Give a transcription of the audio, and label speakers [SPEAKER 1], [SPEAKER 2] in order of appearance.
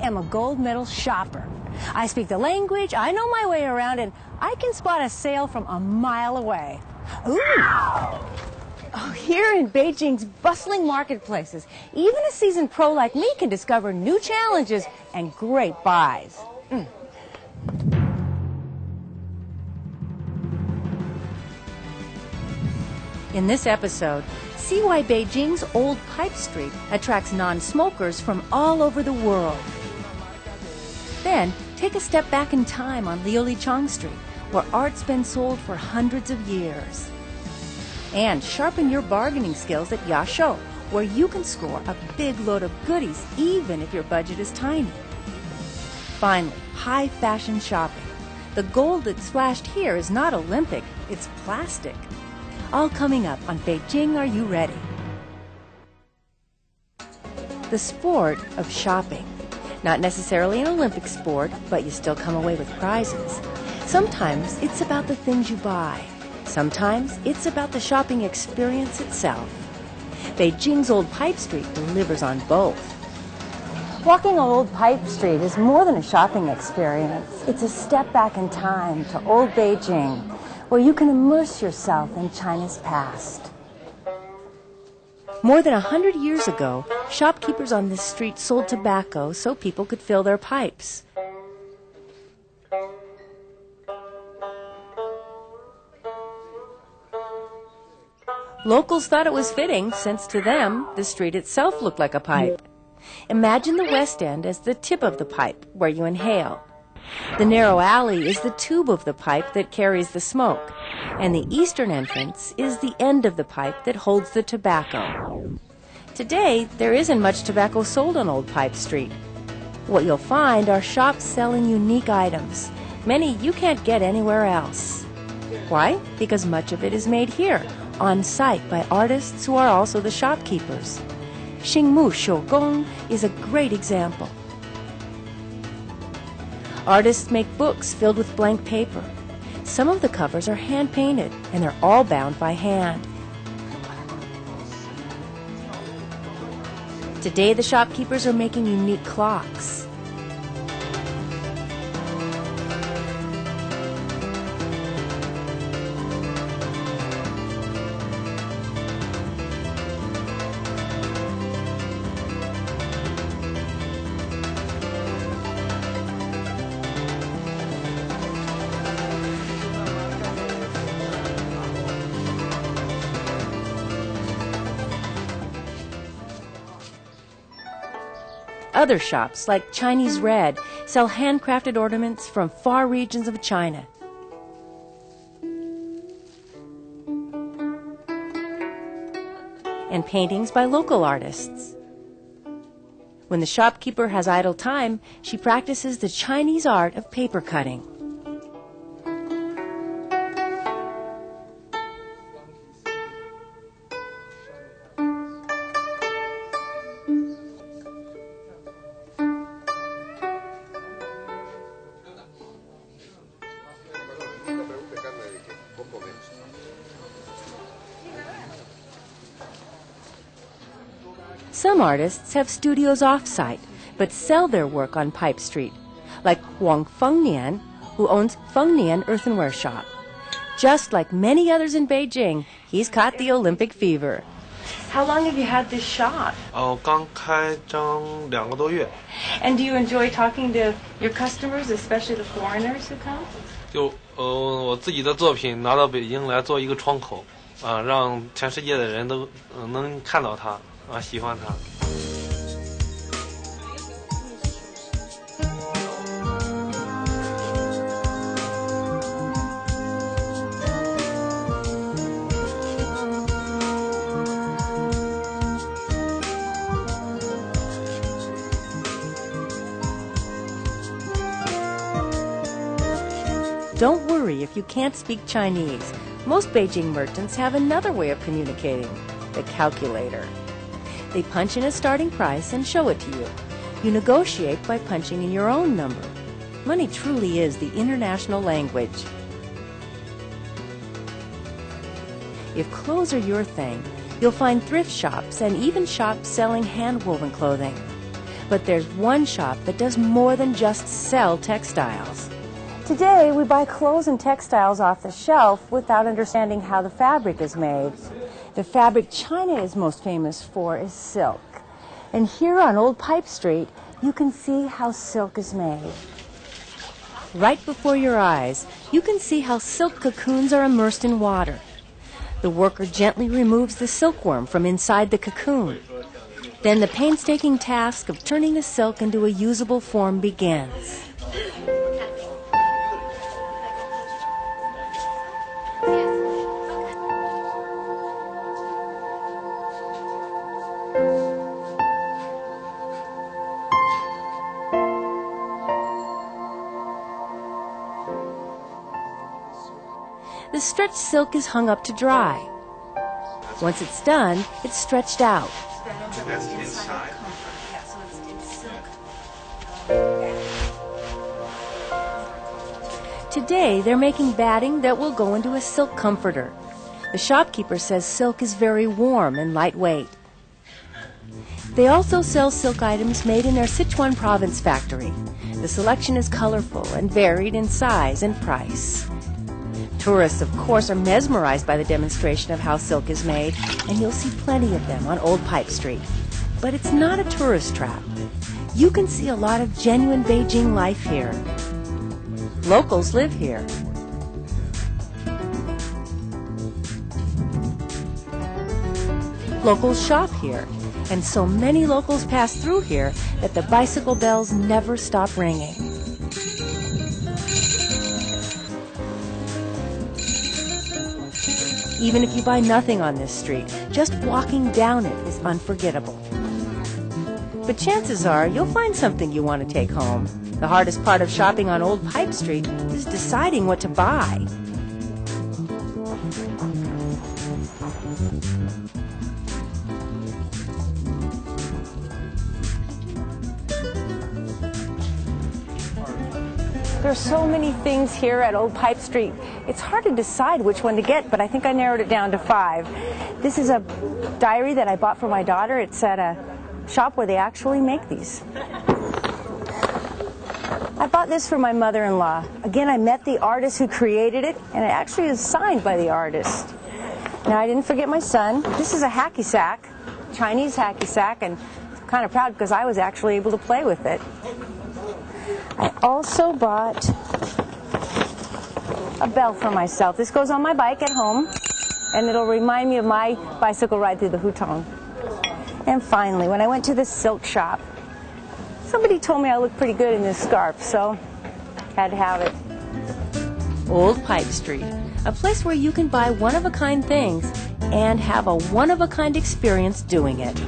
[SPEAKER 1] am a gold medal shopper. I speak the language, I know my way around, and I can spot a sale from a mile away. Ooh! Oh, here in Beijing's bustling marketplaces, even a seasoned pro like me can discover new challenges and great buys. In this episode, see why Beijing's Old Pipe Street attracts non-smokers from all over the world. Then, take a step back in time on Liulichang Street, where art's been sold for hundreds of years. And sharpen your bargaining skills at Yashou, where you can score a big load of goodies even if your budget is tiny. Finally, high fashion shopping. The gold that's flashed here is not Olympic, it's plastic. All coming up on Beijing Are You Ready? The sport of shopping. Not necessarily an Olympic sport, but you still come away with prizes. Sometimes it's about the things you buy. Sometimes it's about the shopping experience itself. Beijing's Old Pipe Street delivers on both. Walking Old Pipe Street is more than a shopping experience. It's a step back in time to old Beijing, where you can immerse yourself in China's past. More than 100 years ago, shopkeepers on this street sold tobacco so people could fill their pipes. Locals thought it was fitting, since to them, the street itself looked like a pipe. Imagine the West End as the tip of the pipe, where you inhale. The narrow alley is the tube of the pipe that carries the smoke, and the eastern entrance is the end of the pipe that holds the tobacco. Today, there isn't much tobacco sold on Old Pipe Street. What you'll find are shops selling unique items, many you can't get anywhere else. Why? Because much of it is made here, on site by artists who are also the shopkeepers. Xingmu Shougong is a great example. Artists make books filled with blank paper. Some of the covers are hand-painted, and they're all bound by hand. Today, the shopkeepers are making unique clocks. Other shops, like Chinese Red, sell handcrafted ornaments from far regions of China. And paintings by local artists. When the shopkeeper has idle time, she practices the Chinese art of paper cutting. Some artists have studios off-site, but sell their work on Pipe Street, like Wang Fengnian, who owns Fengnian Earthenware Shop. Just like many others in Beijing, he's caught the Olympic fever. How long have you had this shop?
[SPEAKER 2] 刚开张2个多月。
[SPEAKER 1] And do you enjoy talking to your customers, especially the foreigners who come?
[SPEAKER 2] 就我自己的作品拿到北京来做一个窗口，让全世界的人都能看到它，喜欢它。
[SPEAKER 1] Don't worry if you can't speak Chinese. Most Beijing merchants have another way of communicating, the calculator. They punch in a starting price and show it to you. You negotiate by punching in your own number. Money truly is the international language. If clothes are your thing, you'll find thrift shops and even shops selling hand-woven clothing. But there's one shop that does more than just sell textiles.
[SPEAKER 3] Today, we buy clothes and textiles off the shelf without understanding how the fabric is made. The fabric China is most famous for is silk. And here on Old Pipe Street, you can see how silk is made.
[SPEAKER 1] Right before your eyes, you can see how silk cocoons are immersed in water. The worker gently removes the silkworm from inside the cocoon. Then the painstaking task of turning the silk into a usable form begins. The stretched silk is hung up to dry. Once it's done, it's stretched out. Today, they're making batting that will go into a silk comforter. The shopkeeper says silk is very warm and lightweight. They also sell silk items made in their Sichuan province factory. The selection is colorful and varied in size and price. Tourists, of course, are mesmerized by the demonstration of how silk is made, and you'll see plenty of them on Old Pipe Street. But it's not a tourist trap. You can see a lot of genuine Beijing life here. Locals live here. Locals shop here, and so many locals pass through here that the bicycle bells never stop ringing. Even if you buy nothing on this street, just walking down it is unforgettable. But chances are you'll find something you want to take home. The hardest part of shopping on Old Pipe Street is deciding what to buy.
[SPEAKER 3] There's so many things here at Old Pipe Street. It's hard to decide which one to get, but I think I narrowed it down to 5. This is a diary that I bought for my daughter. It's at a shop where they actually make these. I bought this for my mother-in-law. Again, I met the artist who created it, and it actually is signed by the artist. Now, I didn't forget my son. This is a hacky sack, Chinese hacky sack, and I'm kind of proud because I was actually able to play with it. I also bought a bell for myself. This goes on my bike at home, and it'll remind me of my bicycle ride through the Hutong. And finally, when I went to the silk shop, somebody told me I looked pretty good in this scarf, so had to have it.
[SPEAKER 1] Old Pipe Street, a place where you can buy one-of-a-kind things and have a one-of-a-kind experience doing it.